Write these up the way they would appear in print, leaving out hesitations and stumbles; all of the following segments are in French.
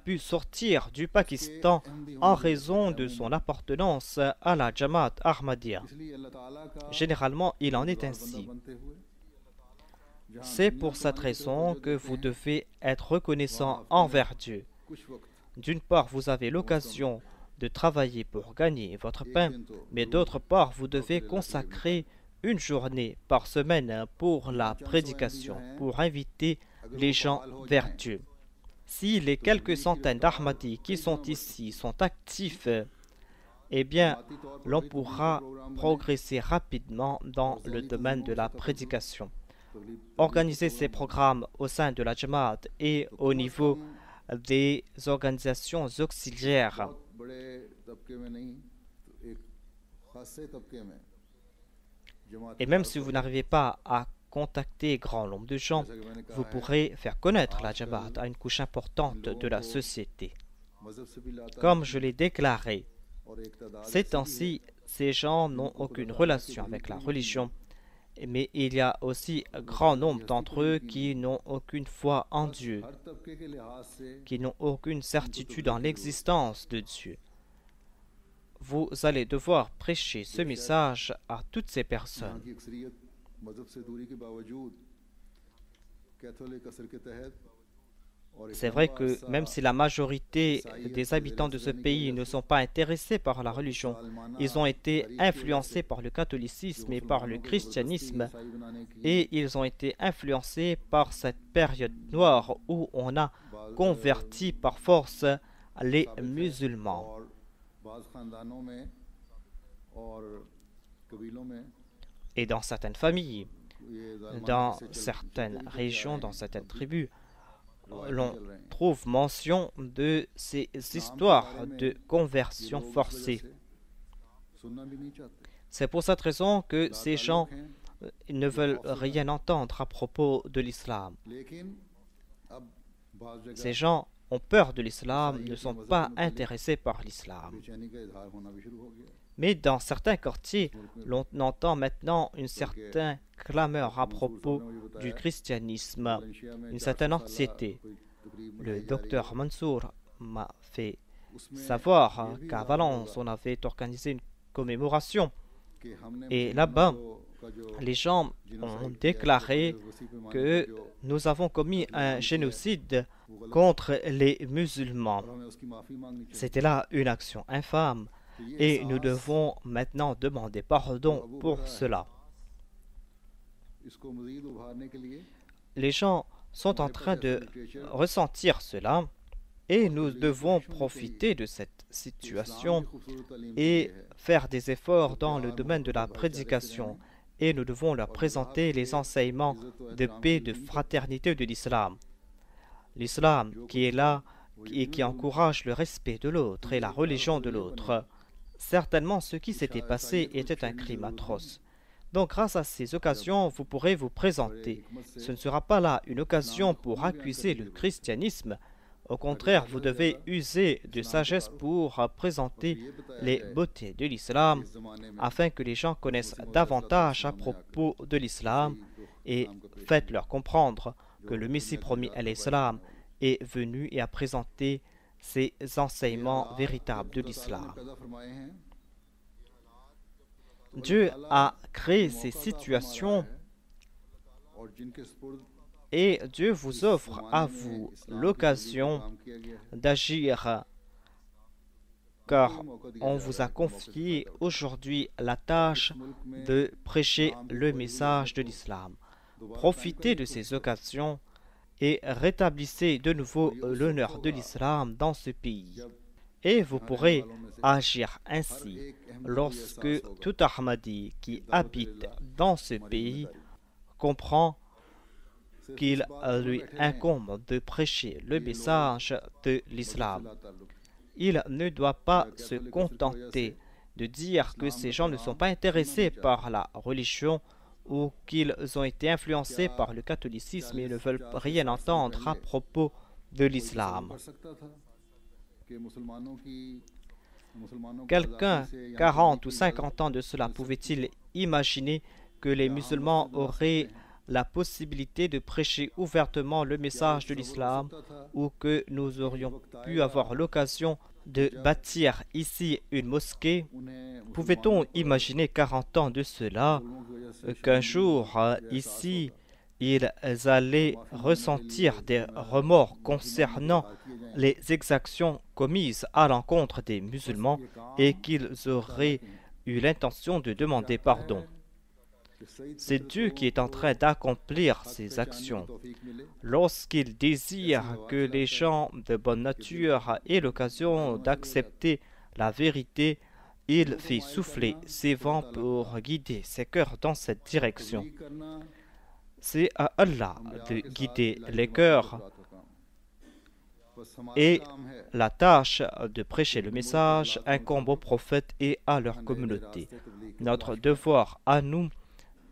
pu sortir du Pakistan en raison de son appartenance à la Jamaat Ahmadiyya. Généralement, il en est ainsi. C'est pour cette raison que vous devez être reconnaissant envers Dieu. D'une part, vous avez l'occasion de travailler pour gagner votre pain, mais d'autre part, vous devez consacrer une journée par semaine pour la prédication, pour inviter les gens vers Dieu. Si les quelques centaines d'Ahmadis qui sont ici sont actifs, eh bien, l'on pourra progresser rapidement dans le domaine de la prédication. Organiser ces programmes au sein de la Jamaat et au niveau des organisations auxiliaires. Et même si vous n'arrivez pas à contacter grand nombre de gens, vous pourrez faire connaître la Jamaat à une couche importante de la société. Comme je l'ai déclaré, ces temps-ci, ces gens n'ont aucune relation avec la religion, mais il y a aussi un grand nombre d'entre eux qui n'ont aucune foi en Dieu, qui n'ont aucune certitude en l'existence de Dieu. Vous allez devoir prêcher ce message à toutes ces personnes. C'est vrai que même si la majorité des habitants de ce pays ne sont pas intéressés par la religion, ils ont été influencés par le catholicisme et par le christianisme, et ils ont été influencés par cette période noire où on a converti par force les musulmans. Et dans certaines familles, dans certaines régions, dans certaines tribus, l'on trouve mention de ces histoires de conversion forcée. C'est pour cette raison que ces gens ne veulent rien entendre à propos de l'islam. Ces gens ont peur de l'islam, ne sont pas intéressés par l'islam. Mais dans certains quartiers, l'on entend maintenant une certaine clameur à propos du christianisme, une certaine anxiété. Le docteur Mansour m'a fait savoir qu'à Valence, on avait organisé une commémoration. Et là-bas, les gens ont déclaré que nous avons commis un génocide contre les musulmans. C'était là une action infâme. Et nous devons maintenant demander pardon pour cela. Les gens sont en train de ressentir cela et nous devons profiter de cette situation et faire des efforts dans le domaine de la prédication. Et nous devons leur présenter les enseignements de paix, de fraternité de l'islam. L'islam qui est là et qui encourage le respect de l'autre et la religion de l'autre. Certainement, ce qui s'était passé était un crime atroce. Donc, grâce à ces occasions, vous pourrez vous présenter. Ce ne sera pas là une occasion pour accuser le christianisme. Au contraire, vous devez user de sagesse pour présenter les beautés de l'islam, afin que les gens connaissent davantage à propos de l'islam et faites-leur comprendre que le Messie promis à l'islam est venu et a présenté ces enseignements véritables de l'islam. Dieu a créé ces situations et Dieu vous offre à vous l'occasion d'agir car on vous a confié aujourd'hui la tâche de prêcher le message de l'islam. Profitez de ces occasions et rétablissez de nouveau l'honneur de l'islam dans ce pays. Et vous pourrez agir ainsi lorsque tout Ahmadi qui habite dans ce pays comprend qu'il lui incombe de prêcher le message de l'islam. Il ne doit pas se contenter de dire que ces gens ne sont pas intéressés par la religion ou qu'ils ont été influencés par le catholicisme et ne veulent rien entendre à propos de l'islam. Quelqu'un, 40 ou 50 ans de cela, pouvait-il imaginer que les musulmans auraient la possibilité de prêcher ouvertement le message de l'islam ou que nous aurions pu avoir l'occasion de bâtir ici une mosquée, pouvait-on imaginer 40 ans de cela qu'un jour ici ils allaient ressentir des remords concernant les exactions commises à l'encontre des musulmans et qu'ils auraient eu l'intention de demander pardon? C'est Dieu qui est en train d'accomplir ces actions. Lorsqu'il désire que les gens de bonne nature aient l'occasion d'accepter la vérité, il fait souffler ses vents pour guider ses cœurs dans cette direction. C'est à Allah de guider les cœurs et la tâche de prêcher le message incombe aux prophètes et à leur communauté. Notre devoir à nous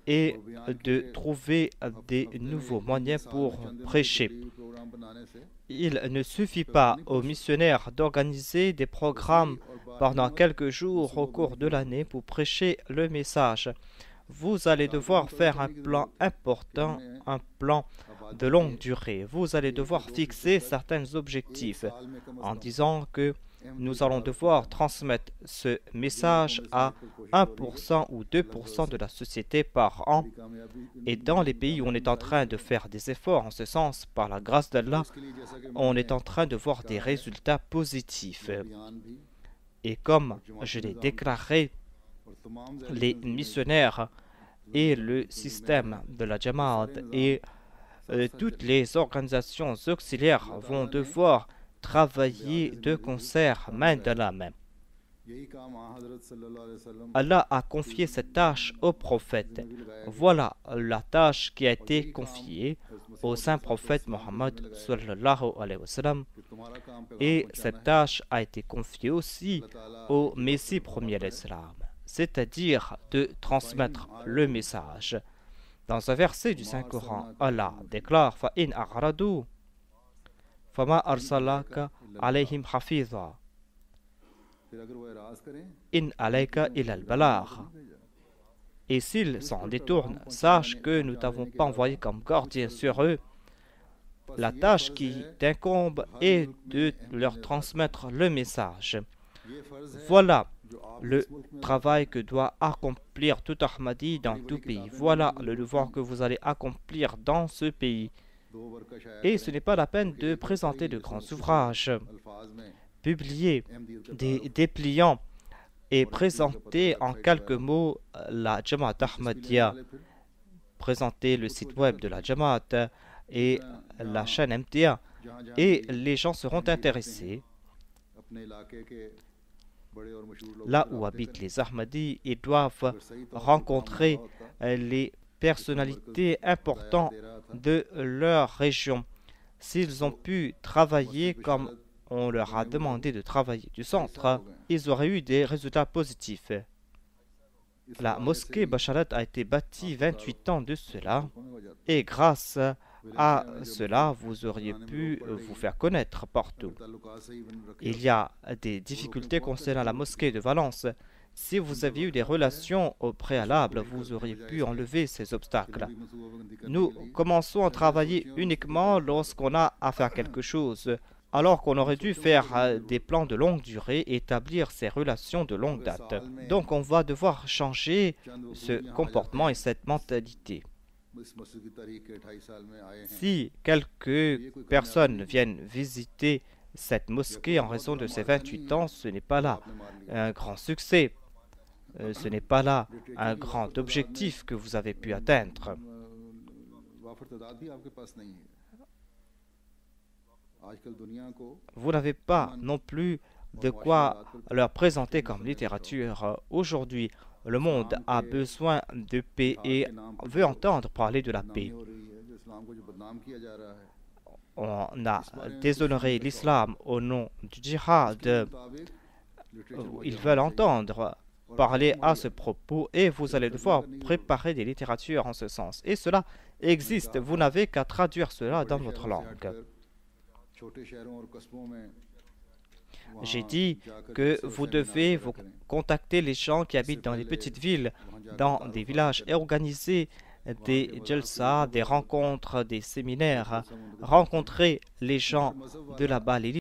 est de trouver des nouveaux moyens pour prêcher. Il ne suffit pas aux missionnaires d'organiser des programmes pendant quelques jours au cours de l'année pour prêcher le message. Vous allez devoir faire un plan important, un plan de longue durée. Vous allez devoir fixer certains objectifs en disant que nous allons devoir transmettre ce message à 1% ou 2% de la société par an. Et dans les pays où on est en train de faire des efforts en ce sens, par la grâce d'Allah, on est en train de voir des résultats positifs. Et comme je l'ai déclaré, les missionnaires et le système de la Jamaat et toutes les organisations auxiliaires vont devoir travailler de concert, main dans la main. Allah a confié cette tâche au prophète. Voilà la tâche qui a été confiée au saint prophète Mohammed sallallahu alayhi wa sallam. Et cette tâche a été confiée aussi au Messie premier l'Islam, c'est-à-dire de transmettre le message. Dans un verset du Saint-Coran, Allah déclare « Fa'in a'radu fama arsalaka alayhim hafiza in alayka ilal balar » Et s'ils s'en détournent, sache que nous t'avons pas envoyé comme gardien sur eux. La tâche qui t'incombe est de leur transmettre le message. Voilà le travail que doit accomplir tout Ahmadi dans tout pays. Voilà le devoir que vous allez accomplir dans ce pays. Et ce n'est pas la peine de présenter de grands ouvrages, publier des dépliants et présenter en quelques mots la Jamaat Ahmadiyya, présenter le site web de la Jamaat et la chaîne MTA, et les gens seront intéressés. Là où habitent les Ahmadis, ils doivent rencontrer les personnalités importantes de leur région. S'ils ont pu travailler comme on leur a demandé de travailler du centre, ils auraient eu des résultats positifs. La mosquée Basharat a été bâtie 28 ans de cela, et grâce à cela, vous auriez pu vous faire connaître partout. Il y a des difficultés concernant la mosquée de Valence. Si vous aviez eu des relations au préalable, vous auriez pu enlever ces obstacles. Nous commençons à travailler uniquement lorsqu'on a à faire quelque chose, alors qu'on aurait dû faire des plans de longue durée et établir ces relations de longue date. Donc on va devoir changer ce comportement et cette mentalité. Si quelques personnes viennent visiter cette mosquée en raison de ses 28 ans, ce n'est pas là un grand succès. Ce n'est pas là un grand objectif que vous avez pu atteindre. Vous n'avez pas non plus de quoi leur présenter comme littérature. Aujourd'hui, le monde a besoin de paix et veut entendre parler de la paix. On a déshonoré l'islam au nom du djihad. Ils veulent entendre parler à ce propos et vous allez devoir préparer des littératures en ce sens. Et cela existe. Vous n'avez qu'à traduire cela dans votre langue. J'ai dit que vous devez contacter les gens qui habitent dans les petites villes, dans des villages et organiser des jalsa, des rencontres, des séminaires, rencontrer les gens de là-bas, les